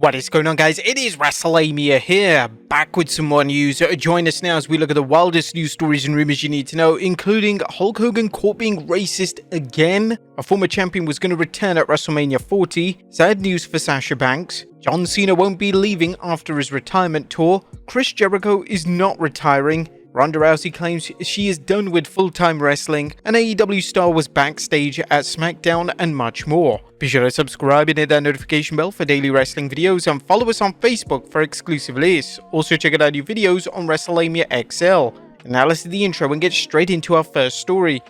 What is going on, guys? It is Wrestlelamia here, back with some more news. Join us now as we look at the wildest news stories and rumors you need to know, including Hulk Hogan caught being racist again, a former champion was going to return at WrestleMania 40, sad news for Sasha Banks, John Cena won't be leaving after his retirement tour, Chris Jericho is not retiring, Ronda Rousey claims she is done with full-time wrestling, an AEW star was backstage at SmackDown, and much more. Be sure to subscribe and hit that notification bell for daily wrestling videos, and follow us on Facebook for exclusive lists. Also check out our new videos on Wrestlelamia XL. And now let's do the intro and get straight into our first story.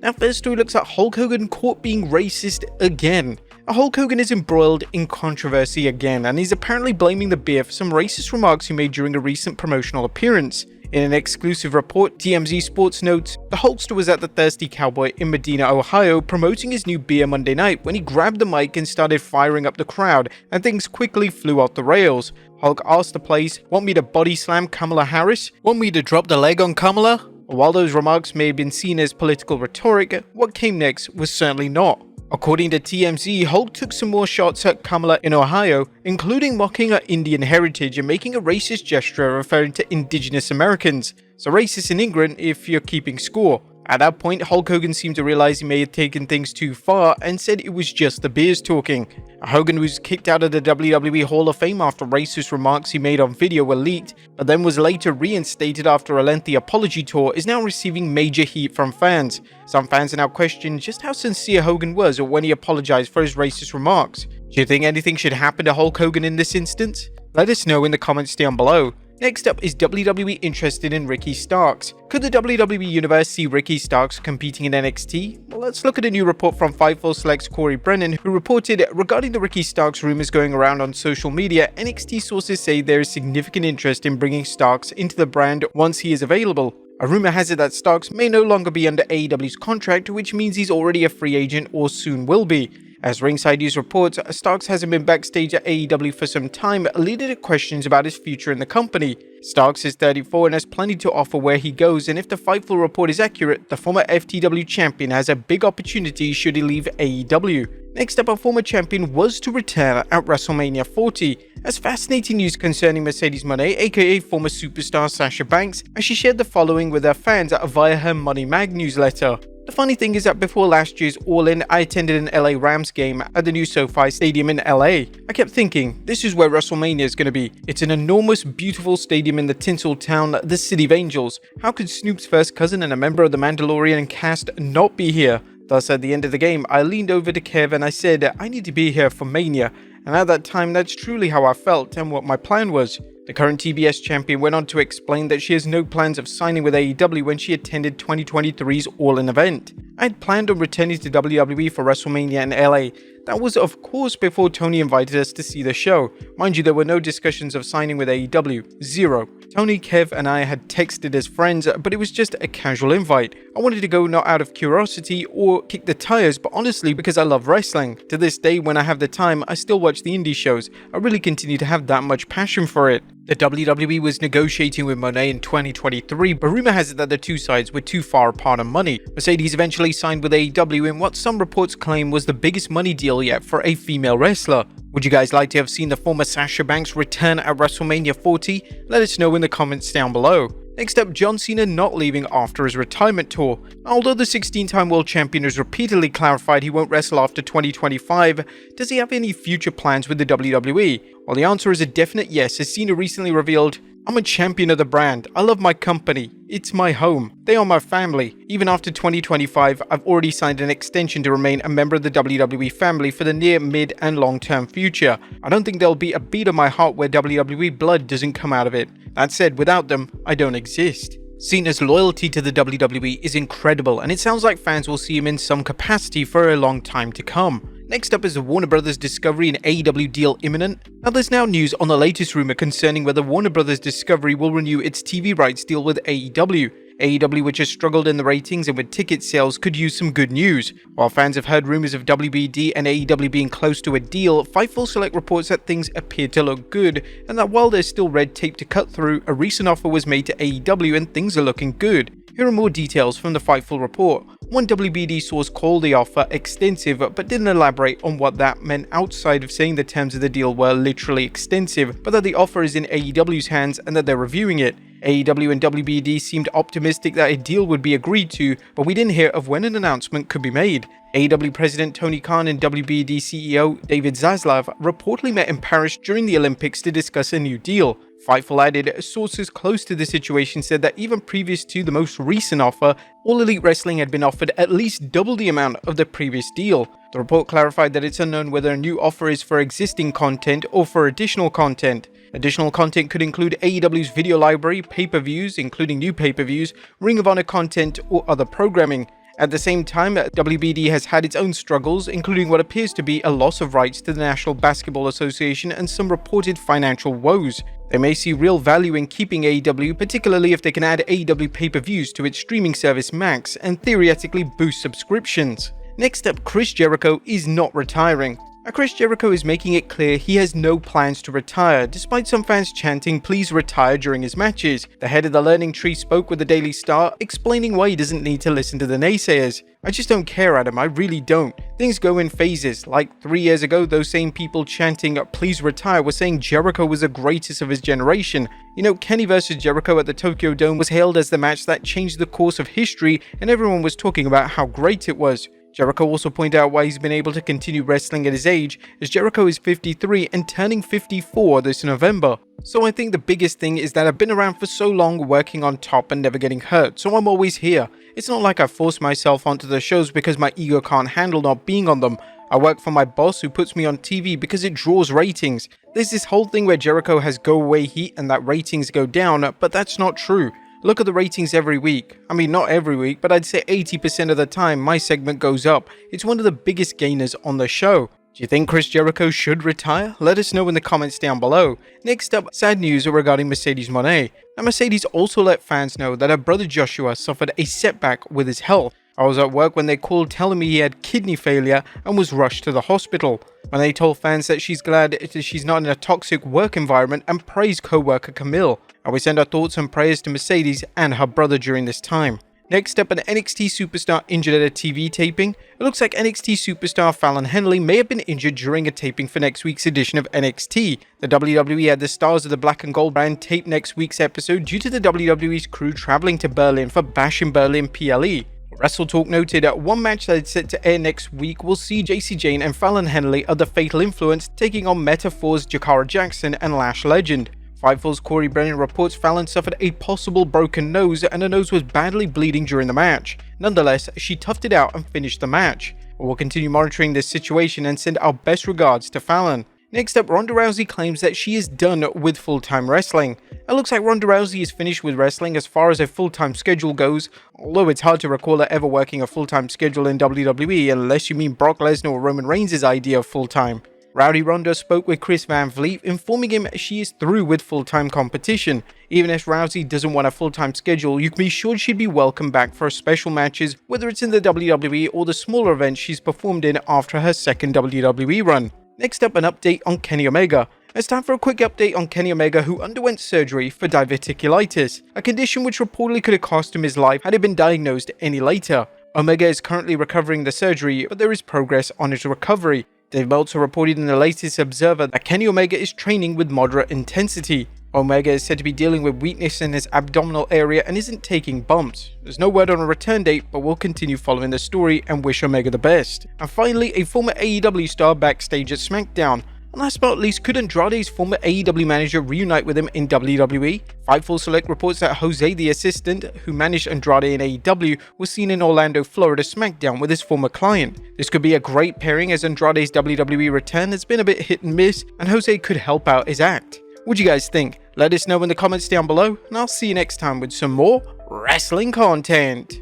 Now, first story looks at Hulk Hogan caught being racist again. Hulk Hogan is embroiled in controversy again, and he's apparently blaming the beer for some racist remarks he made during a recent promotional appearance. In an exclusive report, TMZ Sports notes, the Hulkster was at the Thirsty Cowboy in Medina, Ohio, promoting his new beer Monday night when he grabbed the mic and started firing up the crowd, and things quickly flew off the rails. Hulk asked the place, "Want me to body slam Kamala Harris? Want me to drop the leg on Kamala?" While those remarks may have been seen as political rhetoric, what came next was certainly not. According to TMZ, Hulk took some more shots at Kamala in Ohio, including mocking her Indian heritage and making a racist gesture referring to indigenous Americans. So racist in England if you're keeping score. At that point, Hulk Hogan seemed to realize he may have taken things too far and said it was just the beers talking. Hogan was kicked out of the WWE Hall of Fame after racist remarks he made on video were leaked, but then was later reinstated after a lengthy apology tour, is now receiving major heat from fans. Some fans are now questioning just how sincere Hogan was when he apologized for his racist remarks. Do you think anything should happen to Hulk Hogan in this instance? Let us know in the comments down below. Next up is WWE interested in Ricky Starks. Could the WWE Universe see Ricky Starks competing in NXT? Well, let's look at a new report from Fightful Select's Corey Brennan, who reported, regarding the Ricky Starks rumors going around on social media, NXT sources say there is significant interest in bringing Starks into the brand once he is available. A rumor has it that Starks may no longer be under AEW's contract, which means he's already a free agent or soon will be. As Ringside News reports, Starks hasn't been backstage at AEW for some time, leading to questions about his future in the company. Starks is 34 and has plenty to offer where he goes, and if the Fightful report is accurate, the former FTW champion has a big opportunity should he leave AEW. Next up, a former champion was to return at WrestleMania 40. As fascinating news concerning Mercedes Mone, aka former superstar Sasha Banks, as she shared the following with her fans via her Money Mag newsletter. The funny thing is that before last year's All-In, I attended an LA Rams game at the new SoFi Stadium in LA. I kept thinking, this is where WrestleMania is going to be. It's an enormous, beautiful stadium in the tinsel town, the City of Angels. How could Snoop's first cousin and a member of the Mandalorian cast not be here? Thus, at the end of the game, I leaned over to Kev and I said, I need to be here for Mania. And at that time, that's truly how I felt and what my plan was. The current TBS champion went on to explain that she has no plans of signing with AEW when she attended 2023's All-In event. I had planned on returning to WWE for WrestleMania in LA. That was of course before Tony invited us to see the show. Mind you, there were no discussions of signing with AEW. Zero. Tony, Kev and I had texted as friends, but it was just a casual invite. I wanted to go not out of curiosity or kick the tires, but honestly because I love wrestling. To this day, when I have the time, I still watch the indie shows. I really continue to have that much passion for it. The WWE was negotiating with Mone in 2023, but rumor has it that the two sides were too far apart on money. Mercedes eventually signed with AEW in what some reports claim was the biggest money deal yet for a female wrestler. Would you guys like to have seen the former Sasha Banks return at WrestleMania 40? Let us know in the comments down below. Next up, John Cena not leaving after his retirement tour. Although the 16-time world champion has repeatedly clarified he won't wrestle after 2025, does he have any future plans with the WWE? Well, the answer is a definite yes, as Cena recently revealed, I'm a champion of the brand. I love my company. It's my home. They are my family. Even after 2025, I've already signed an extension to remain a member of the WWE family for the near, mid, and long-term future. I don't think there'll be a beat of my heart where WWE blood doesn't come out of it. That said, without them, I don't exist. Cena's loyalty to the WWE is incredible, and it sounds like fans will see him in some capacity for a long time to come. Next up is the Warner Bros. Discovery and AEW deal imminent. Now there's now news on the latest rumor concerning whether Warner Bros. Discovery will renew its TV rights deal with AEW. AEW, which has struggled in the ratings and with ticket sales, could use some good news. While fans have heard rumors of WBD and AEW being close to a deal, Fightful Select reports that things appear to look good, and that while there's still red tape to cut through, a recent offer was made to AEW and things are looking good. Here are more details from the Fightful report. One WBD source called the offer extensive but didn't elaborate on what that meant outside of saying the terms of the deal were literally extensive, but that the offer is in AEW's hands and that they're reviewing it. AEW and WBD seemed optimistic that a deal would be agreed to, but we didn't hear of when an announcement could be made. AEW President Tony Khan and WBD CEO David Zaslav reportedly met in Paris during the Olympics to discuss a new deal. Fightful added, sources close to the situation said that even previous to the most recent offer, All Elite Wrestling had been offered at least double the amount of the previous deal. The report clarified that it's unknown whether a new offer is for existing content or for additional content. Additional content could include AEW's video library, pay-per-views, including new pay-per-views, Ring of Honor content, or other programming. At the same time, WBD has had its own struggles, including what appears to be a loss of rights to the National Basketball Association and some reported financial woes. They may see real value in keeping AEW, particularly if they can add AEW pay-per-views to its streaming service Max and theoretically boost subscriptions. Next up, Chris Jericho is not retiring. Chris Jericho is making it clear he has no plans to retire, despite some fans chanting please retire during his matches. The head of the Learning Tree spoke with the Daily Star, explaining why he doesn't need to listen to the naysayers. I just don't care, Adam, I really don't. Things go in phases. Like 3 years ago, those same people chanting please retire were saying Jericho was the greatest of his generation. You know, Kenny vs Jericho at the Tokyo Dome was hailed as the match that changed the course of history, and everyone was talking about how great it was. Jericho also pointed out why he's been able to continue wrestling at his age, as Jericho is 53 and turning 54 this November. So I think the biggest thing is that I've been around for so long working on top and never getting hurt, so I'm always here. It's not like I force myself onto the shows because my ego can't handle not being on them. I work for my boss who puts me on TV because it draws ratings. There's this whole thing where Jericho has go away heat and that ratings go down, but that's not true. Look at the ratings every week. I mean, not every week, but I'd say 80% of the time my segment goes up. It's one of the biggest gainers on the show. Do you think Chris Jericho should retire? Let us know in the comments down below. Next up, sad news regarding Mercedes Mone. Now, Mercedes also let fans know that her brother Joshua suffered a setback with his health. I was at work when they called telling me he had kidney failure and was rushed to the hospital. Mone told fans that she's glad she's not in a toxic work environment and praised co-worker Camille. And we send our thoughts and prayers to Mercedes and her brother during this time. Next up, an NXT superstar injured at a TV taping. It looks like NXT superstar Fallon Henley may have been injured during a taping for next week's edition of NXT. The WWE had the stars of the Black and Gold brand tape next week's episode due to the WWE's crew traveling to Berlin for Bash in Berlin PLE. WrestleTalk noted that one match that is set to air next week will see JC Jane and Fallon Henley of the Fatal Influence taking on Metaphor's Jakara Jackson and Lash Legend. Fightful's Corey Brennan reports Fallon suffered a possible broken nose and her nose was badly bleeding during the match. Nonetheless, she toughed it out and finished the match. We'll continue monitoring this situation and send our best regards to Fallon. Next up, Ronda Rousey claims that she is done with full-time wrestling. It looks like Ronda Rousey is finished with wrestling as far as a full-time schedule goes, although it's hard to recall her ever working a full-time schedule in WWE unless you mean Brock Lesnar or Roman Reigns' idea of full-time. Rowdy Ronda spoke with Chris Van Vliet, informing him she is through with full-time competition. Even if Rousey doesn't want a full-time schedule, you can be sure she'd be welcome back for special matches, whether it's in the WWE or the smaller events she's performed in after her second WWE run. Next up, an update on Kenny Omega. It's time for a quick update on Kenny Omega, who underwent surgery for diverticulitis, a condition which reportedly could have cost him his life had it been diagnosed any later. Omega is currently recovering the surgery, but there is progress on his recovery. Dave Meltzer reported in the latest Observer that Kenny Omega is training with moderate intensity. Omega is said to be dealing with weakness in his abdominal area and isn't taking bumps. There's no word on a return date, but we'll continue following the story and wish Omega the best. And finally, a former AEW star backstage at SmackDown. And last but not least, could Andrade's former AEW manager reunite with him in WWE? Fightful Select reports that Jose the assistant, who managed Andrade in AEW, was seen in Orlando, Florida SmackDown with his former client. This could be a great pairing as Andrade's WWE return has been a bit hit and miss, and Jose could help out his act. What do you guys think? Let us know in the comments down below, and I'll see you next time with some more wrestling content.